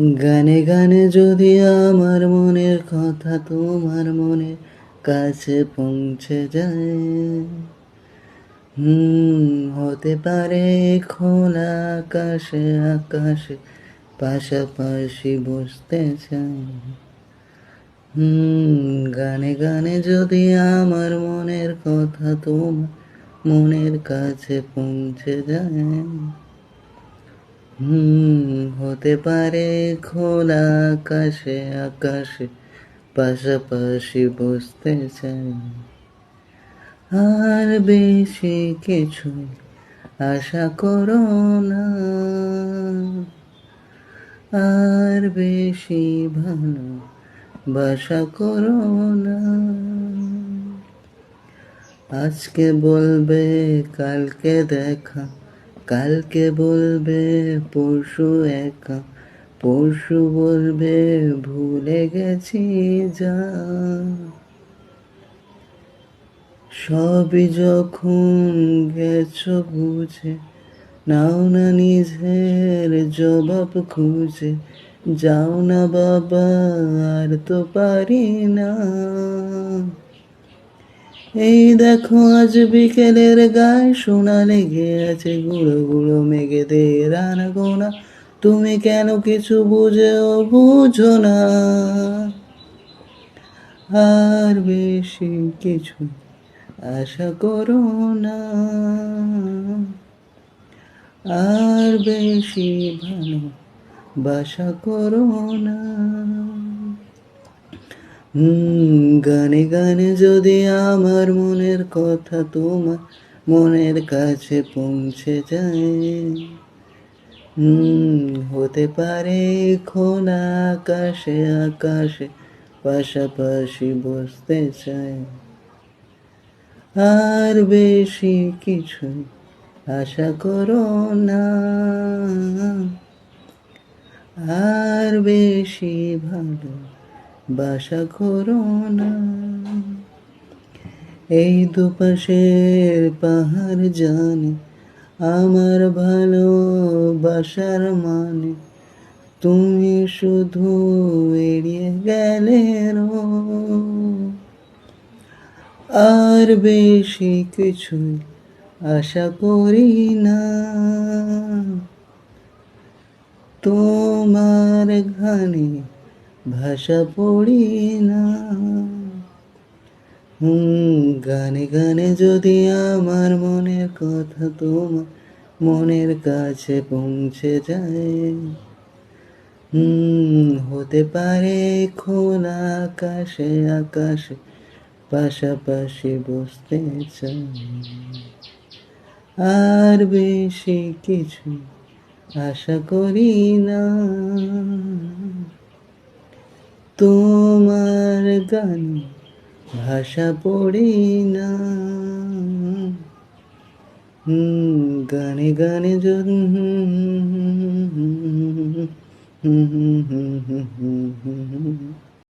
গানে গানে যদি আমার মনের কথা তোমার মনের কাছে পৌঁছে যায়, হতে পারে খোলা আকাশে আকাশে পাশাপাশি বসতে চাই। গানে গানে যদি আমার মনের কথা তোমার মনের কাছে পৌঁছে যায়, হতে পারে খোলা আকাশে আকাশে পাশাপাশি বসতে চাই। আর বেশি কিছু আশা করো না, আর বেশি ভালো বাসা করো না। আজকে বলবে কালকে দেখা, কালকে বলবে পরশু একা, পরশু বলবে ভুলে গেছি যা। সবই যখন গেছো বুঝে, নাও না নিজের জবাব খুঁজে, যাও না বাবা আর তো পারি না। এই দেখো আজ বিকেলের গায়ে সোনা লেগে আছে, গুঁড়ো গুঁড়ো মেঘেদের আনাগোনা, তুমি কেন কিছু বুঝো না। আর বেশি কিছু আশা করো না, আর বেশি ভালো বাসা করো না। গানে গানে যদি আমার মনের কথা তোমার মনের কাছে পৌঁছে যায়, হতে পারে খোলা আকাশে আকাশে পাশাপাশি বসতে চাই। আর বেশি কিছু আশা করো না, আর বেশি ভালো বাসা করো না। এই দুপাশের পাহাড় জানে আমার ভালোবাসার মানে, তুমি শুধু এড়িয়ে গেলে আর বেশি কিছু আশা করি না। তোমার গানে ভাষা পড়ি না, গানে গানে যদি আমার মনের কথা তোমার মনের কাছে পৌঁছে যায়, হতে পারে খোলা আকাশে আকাশে পাশাপাশি বসতে চাই। আর বেশি কিছু আশা করি না, তোমার গান ভাষা পড়ি না। গানে গানে যদি